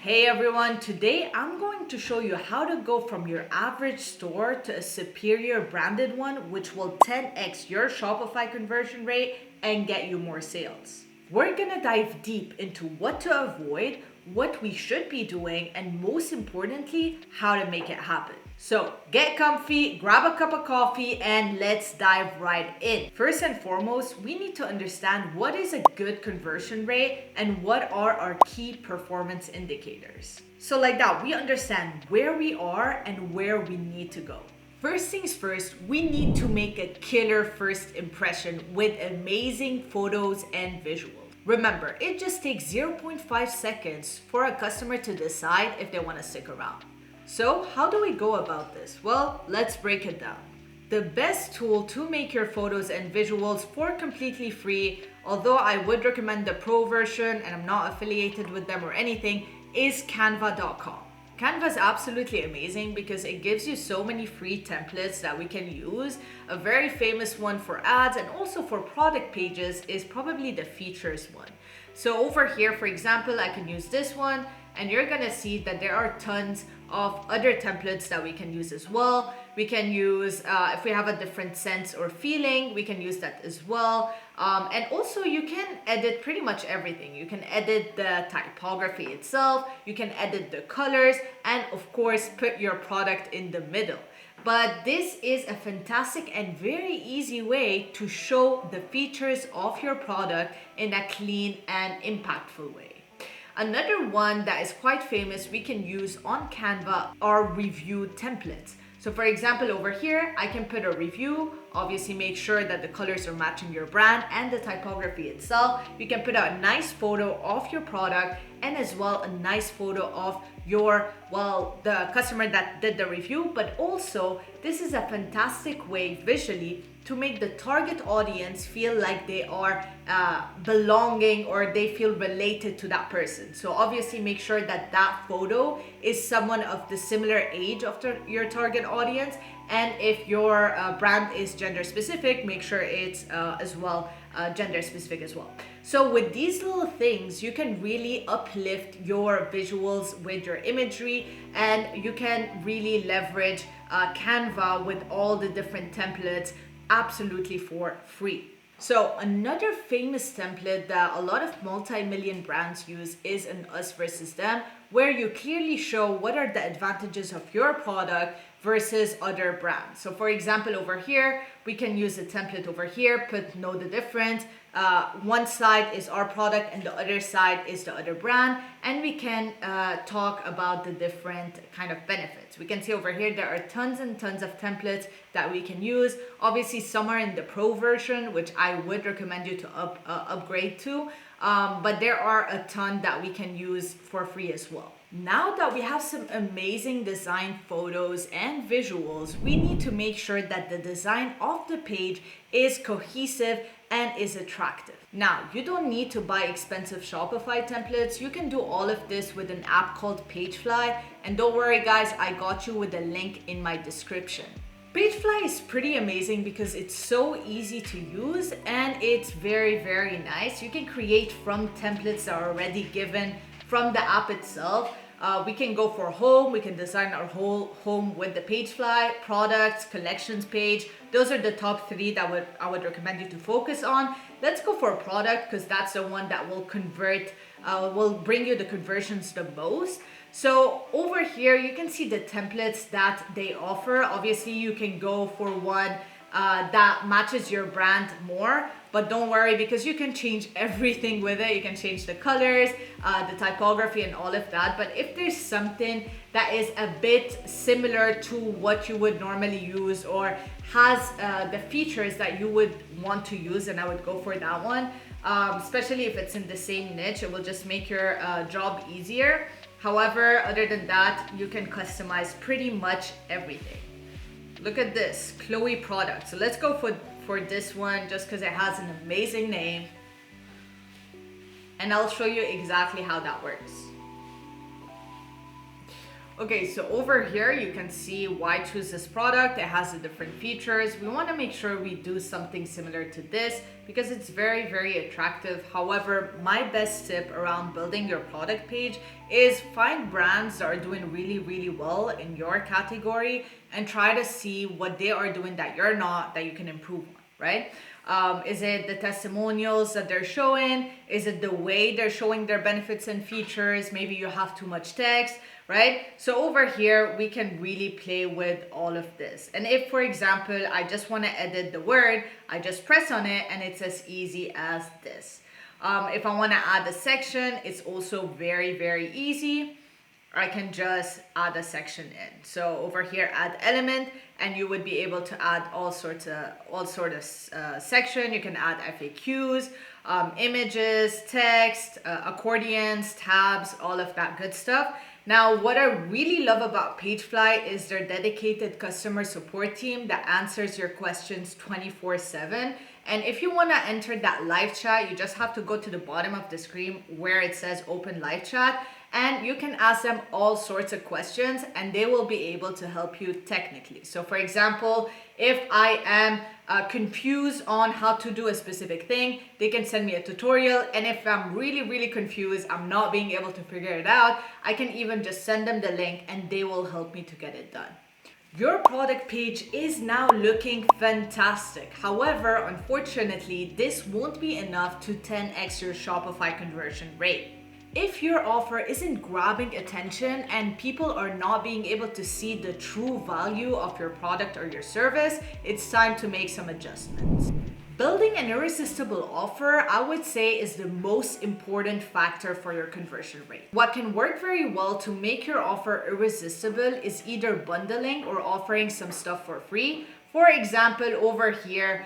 Hey everyone, today I'm going to show you how to go from your average store to a superior branded one, which will 10x your Shopify conversion rate and get you more sales. We're gonna dive deep into what to avoid, what we should be doing, and most importantly, how to make it happen. So get comfy, grab a cup of coffee, and let's dive right in. First and foremost, we need to understand what is a good conversion rate and what are our key performance indicators. So like that, we understand where we are and where we need to go. First things first, we need to make a killer first impression with amazing photos and visuals. Remember, it just takes 0.5 seconds for a customer to decide if they want to stick around. So how do we go about this? Well, let's break it down. The best tool to make your photos and visuals for completely free, although I would recommend the pro version and I'm not affiliated with them or anything, is canva.com. Canva is absolutely amazing because it gives you so many free templates that we can use. A very famous one for ads and also for product pages is probably the features one. So over here, for example, I can use this one, and you're gonna see that there are tons of other templates that we can use as well. We can use, if we have a different sense or feeling, we can use that as well. And also you can edit pretty much everything. You can edit the typography itself, you can edit the colors, and of course, put your product in the middle. But this is a fantastic and very easy way to show the features of your product in a clean and impactful way. Another one that is quite famous we can use on Canva are review templates. So for example, over here, I can put a review, obviously make sure that the colors are matching your brand and the typography itself. You can put a nice photo of your product and as well a nice photo of the customer that did the review, but also this is a fantastic way visually to make the target audience feel like they are belonging or they feel related to that person. So obviously make sure that that photo is someone of the similar age of your target audience. And if your brand is gender specific, make sure it's as well gender specific as well. So with these little things, you can really uplift your visuals with your imagery, and you can really leverage Canva with all the different templates absolutely for free. So another famous template that a lot of multi-million brands use is an us versus them, where you clearly show what are the advantages of your product versus other brands. So for example, over here, we can use a template over here, put know the difference. One side is our product and the other side is the other brand. And we can talk about the different kind of benefits. We can see over here, there are tons and tons of templates that we can use. Obviously, some are in the pro version, which I would recommend you to upgrade to. But there are a ton that we can use for free as well. Now that we have some amazing design photos and visuals, we need to make sure that the design of the page is cohesive and is attractive. Now, you don't need to buy expensive Shopify templates. You can do all of this with an app called Pagefly. And don't worry guys, I got you with a link in my description. Pagefly is pretty amazing because it's so easy to use and it's very, very nice. You can create from templates that are already given from the app itself. We can go for home, we can design our whole home with the Pagefly, products, collections page. Those are the top three that I would recommend you to focus on. Let's go for a product because that's the one that will convert, will bring you the conversions the most. So over here, you can see the templates that they offer. Obviously, you can go for one that matches your brand more, but don't worry because you can change everything with it. You can change the colors, the typography and all of that. But if there's something that is a bit similar to what you would normally use or has the features that you would want to use, then I would go for that one. Especially if it's in the same niche, it will just make your job easier. However, other than that, you can customize pretty much everything. Look at this, Chloe product. So let's go for this one just because it has an amazing name. And I'll show you exactly how that works. Okay, so over here you can see why choose this product. It has the different features. We want to make sure we do something similar to this because it's very, very attractive. However, my best tip around building your product page is find brands that are doing really, really well in your category and try to see what they are doing that you're not, that you can improve on, right? Is it the testimonials that they're showing? Is it the way they're showing their benefits and features? Maybe you have too much text, right? So over here, we can really play with all of this. And if, for example, I just want to edit the word, I just press on it and it's as easy as this. If I want to add a section, it's also very, very easy. I can just add a section in. So over here, add element, and you would be able to add all sorts of section. You can add FAQs, images, text, accordions, tabs, all of that good stuff. Now, what I really love about Pagefly is their dedicated customer support team that answers your questions 24/7. And if you want to enter that live chat, you just have to go to the bottom of the screen where it says open live chat, and you can ask them all sorts of questions and they will be able to help you technically. So for example, if I am confused on how to do a specific thing, they can send me a tutorial. And if I'm really, really confused, I'm not being able to figure it out, I can even just send them the link and they will help me to get it done. Your product page is now looking fantastic. However, unfortunately, this won't be enough to 10x your Shopify conversion rate. If your offer isn't grabbing attention and people are not being able to see the true value of your product or your service, it's time to make some adjustments. Building an irresistible offer, I would say, is the most important factor for your conversion rate. What can work very well to make your offer irresistible is either bundling or offering some stuff for free. For example, over here,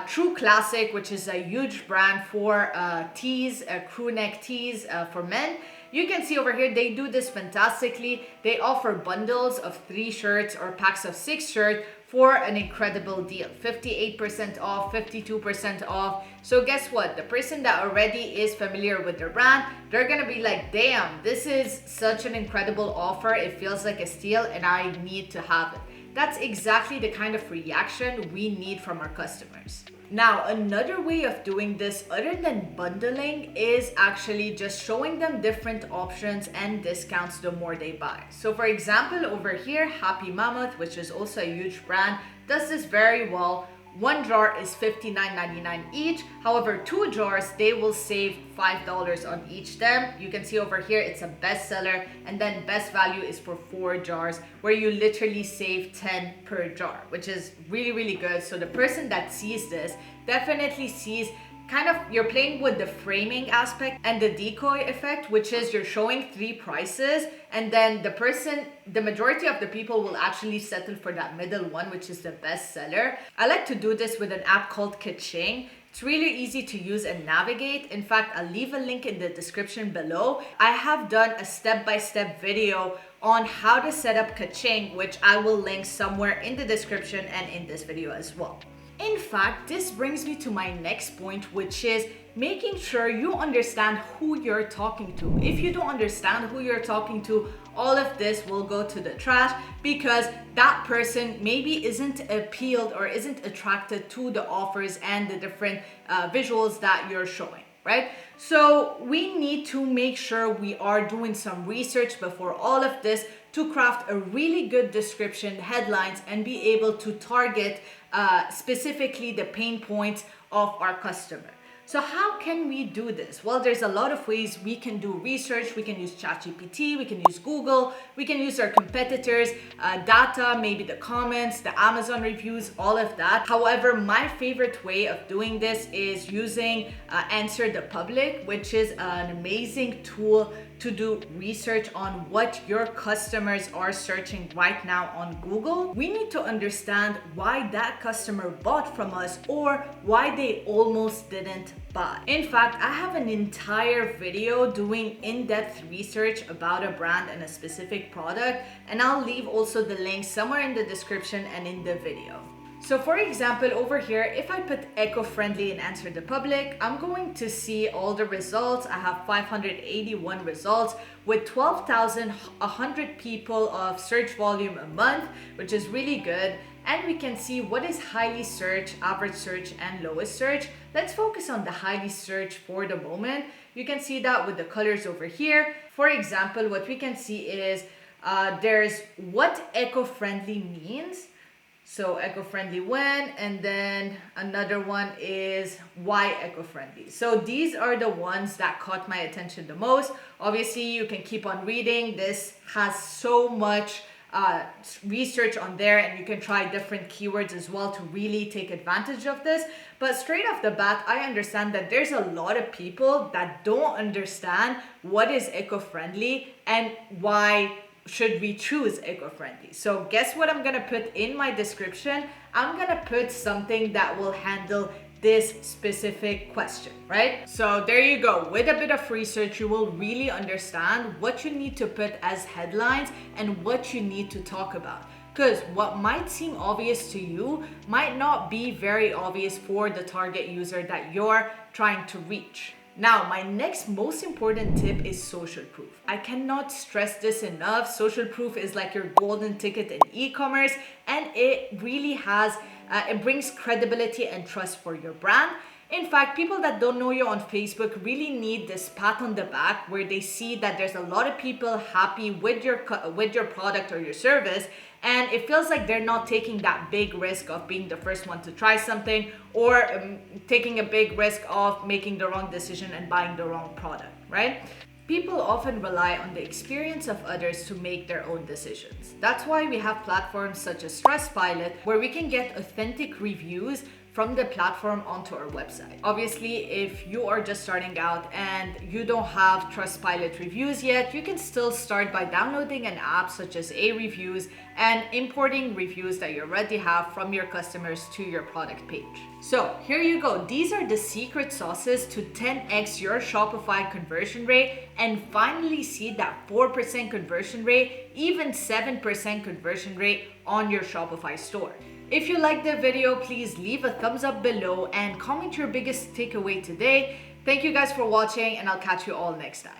True Classic, which is a huge brand for tees, crew neck tees for men. You can see over here, they do this fantastically. They offer bundles of 3 shirts or packs of 6 shirts for an incredible deal. 58% off, 52% off. So guess what? The person that already is familiar with their brand, they're gonna be like, damn, this is such an incredible offer. It feels like a steal and I need to have it. That's exactly the kind of reaction we need from our customers. Now, another way of doing this other than bundling is actually just showing them different options and discounts the more they buy. So for example, over here, Happy Mammoth, which is also a huge brand, does this very well. 1 jar is $59.99 each. However, 2 jars, they will save $5 on each them. You can see over here, it's a bestseller, and then best value is for 4 jars, where you literally save 10 per jar, which is really, really good. So the person that sees this definitely sees kind of, you're playing with the framing aspect and the decoy effect, which is you're showing 3 prices and then the majority of the people will actually settle for that middle one, which is the best seller. I like to do this with an app called Kaching. It's really easy to use and navigate. In fact, I'll leave a link in the description below. I have done a step-by-step video on how to set up Kaching, which I will link somewhere in the description and in this video as well. In fact, this brings me to my next point, which is making sure you understand who you're talking to. If you don't understand who you're talking to, all of this will go to the trash because that person maybe isn't appealed or isn't attracted to the offers and the different visuals that you're showing, right? So we need to make sure we are doing some research before all of this to craft a really good description, headlines, and be able to target specifically the pain points of our customer. So how can we do this? Well, there's a lot of ways we can do research. We can use ChatGPT, we can use Google, we can use our competitors, data, maybe the comments, the Amazon reviews, all of that. However, my favorite way of doing this is using Answer the Public, which is an amazing tool to do research on what your customers are searching right now on Google. We need to understand why that customer bought from us or why they almost didn't buy. In fact, I have an entire video doing in-depth research about a brand and a specific product, and I'll leave also the link somewhere in the description and in the video. So for example, over here, if I put eco-friendly and answer the public, I'm going to see all the results. I have 581 results with 12,100 people of search volume a month, which is really good. And we can see what is highly searched, average search, and lowest search. Let's focus on the highly searched for the moment. You can see that with the colors over here. For example, what we can see is there's what eco-friendly means. So eco-friendly when, and then another one is why eco-friendly. So these are the ones that caught my attention the most. Obviously, you can keep on reading. This has so much research on there, and you can try different keywords as well to really take advantage of this. But straight off the bat, I understand that there's a lot of people that don't understand what is eco-friendly and why should we choose eco-friendly. So guess what I'm gonna put in my description? I'm gonna put something that will handle this specific question, right? So there you go. With a bit of research, you will really understand what you need to put as headlines and what you need to talk about. Because what might seem obvious to you might not be very obvious for the target user that you're trying to reach. Now, my next most important tip is social proof. I cannot stress this enough. Social proof is like your golden ticket in e-commerce, and it really has, it brings credibility and trust for your brand. In fact, people that don't know you on Facebook really need this pat on the back where they see that there's a lot of people happy with your product or your service, and it feels like they're not taking that big risk of being the first one to try something, or taking a big risk of making the wrong decision and buying the wrong product, right? People often rely on the experience of others to make their own decisions. That's why we have platforms such as Trustpilot, where we can get authentic reviews from the platform onto our website. Obviously, if you are just starting out and you don't have Trustpilot reviews yet, you can still start by downloading an app such as A-Reviews and importing reviews that you already have from your customers to your product page. So here you go. These are the secret sauces to 10x your Shopify conversion rate and finally see that 4% conversion rate, even 7% conversion rate on your Shopify store. If you liked the video, please leave a thumbs up below and comment your biggest takeaway today. Thank you guys for watching, and I'll catch you all next time.